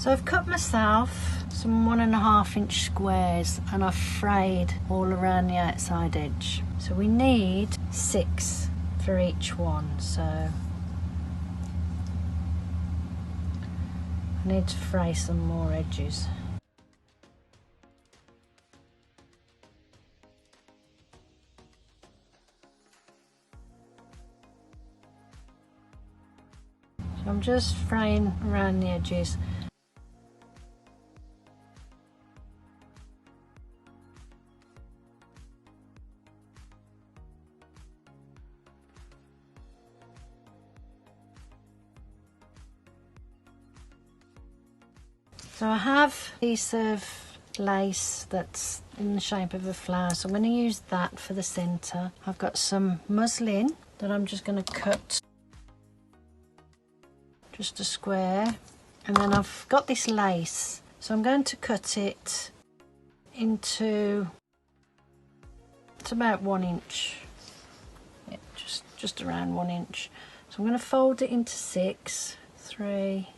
So I've cut myself some 1.5 inch squares and I've frayed all around the outside edge. So we need 6 for each one. So I need to fray some more edges. So I'm just fraying around the edges. So I have a piece of lace that's in the shape of a flower, so I'm going to use that for the centre. I've got some muslin that I'm just going to cut just a square, and then I've got this lace, so I'm going to cut it into, it's about 1 inch, yeah, just around 1 inch. So I'm going to fold it into 6, 3,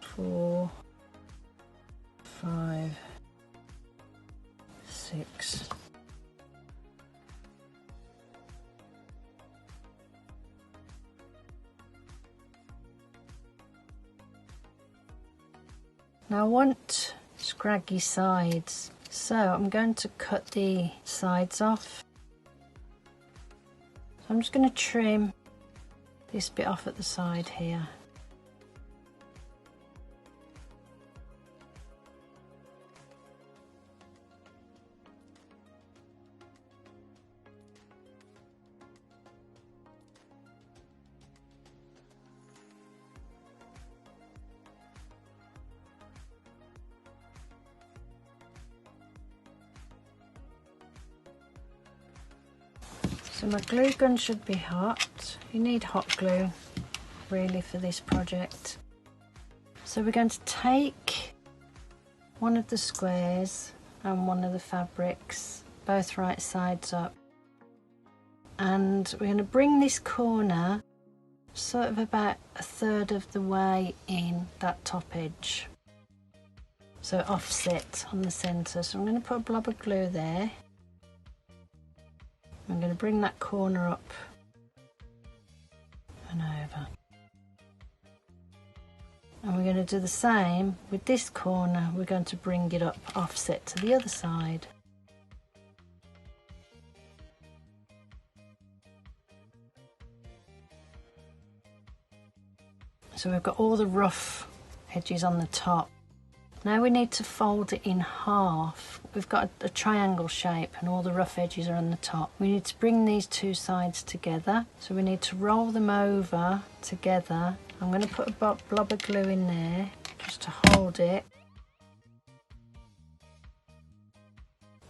4, 5, 6. Now I want scraggy sides, so I'm going to cut the sides off. So I'm just going to trim this bit off at the side here. So my glue gun should be hot. You need hot glue really for this project. So we're going to take one of the squares and one of the fabrics, both right sides up, and we're going to bring this corner sort of about 1/3 of the way in that top edge, so offset on the centre. So I'm going to put a blob of glue there. I'm going to bring that corner up and over. And we're going to do the same with this corner. We're going to bring it up offset to the other side. So we've got all the rough edges on the top. Now we need to fold it in half. We've got a triangle shape and all the rough edges are on the top. We need to bring these two sides together. So we need to roll them over together. I'm going to put a blob of glue in there just to hold it.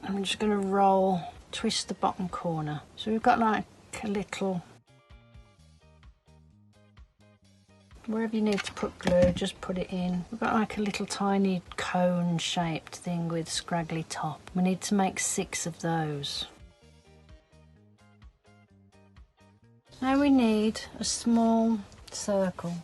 I'm just going to twist the bottom corner. So we've got like a little, wherever you need to put glue, just put it in. We've got like a little tiny cone shaped thing with scraggly top. We need to make 6 of those. Now we need a small circle.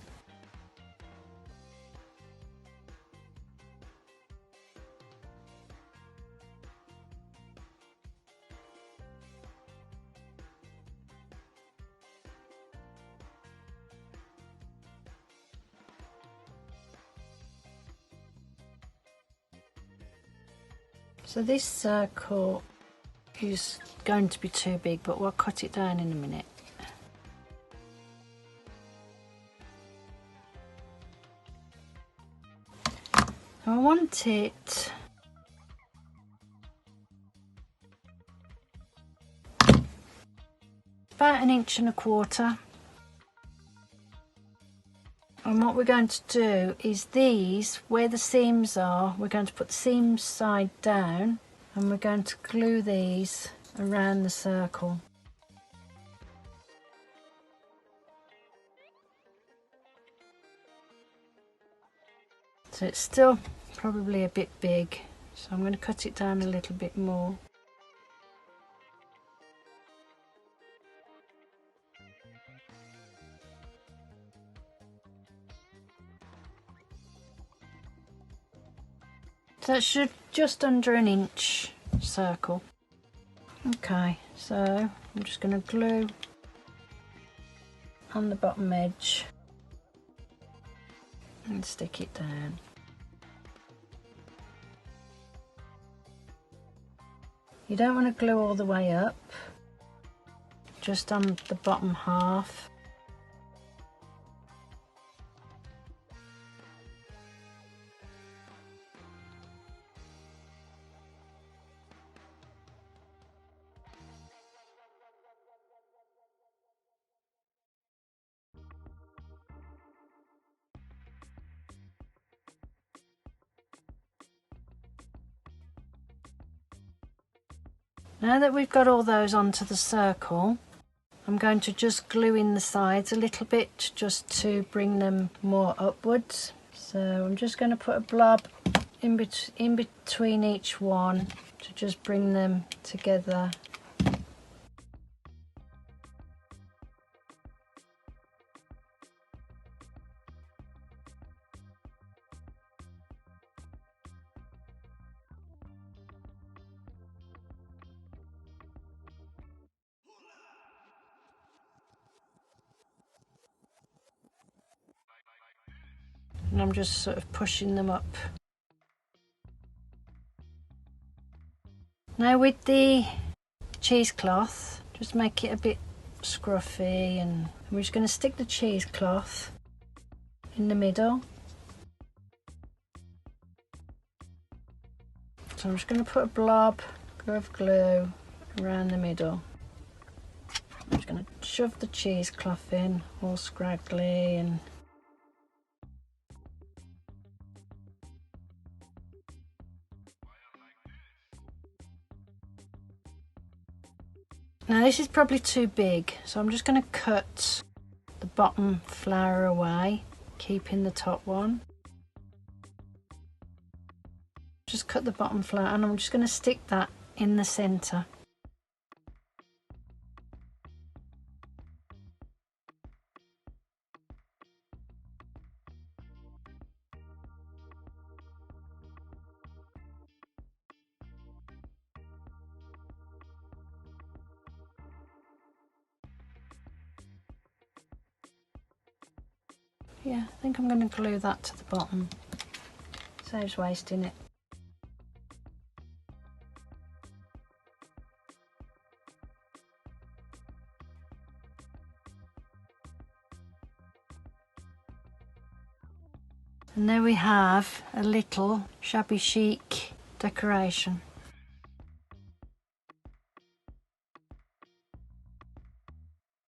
So this circle is going to be too big, but we'll cut it down in a minute. I want it about 1.25 inches. And what we're going to do is these, where the seams are, we're going to put the seam side down and we're going to glue these around the circle. So it's still probably a bit big, so I'm going to cut it down a little bit more. So that should just under an inch circle. Okay, so I'm just going to glue on the bottom edge and stick it down. You don't want to glue all the way up, just on the bottom half. Now that we've got all those onto the circle, I'm going to just glue in the sides a little bit just to bring them more upwards. So I'm just going to put a blob in between each one to just bring them together. And I'm just sort of pushing them up. Now with the cheesecloth, just make it a bit scruffy, and we're just going to stick the cheesecloth in the middle. So I'm just going to put a blob of glue around the middle. I'm just going to shove the cheesecloth in, all scraggly, and now this is probably too big, so I'm just going to cut the bottom flower away, keeping the top one. Just cut the bottom flower, and I'm just going to stick that in the centre. Yeah, I think I'm going to glue that to the bottom. Saves wasting it. And there we have a little shabby chic decoration.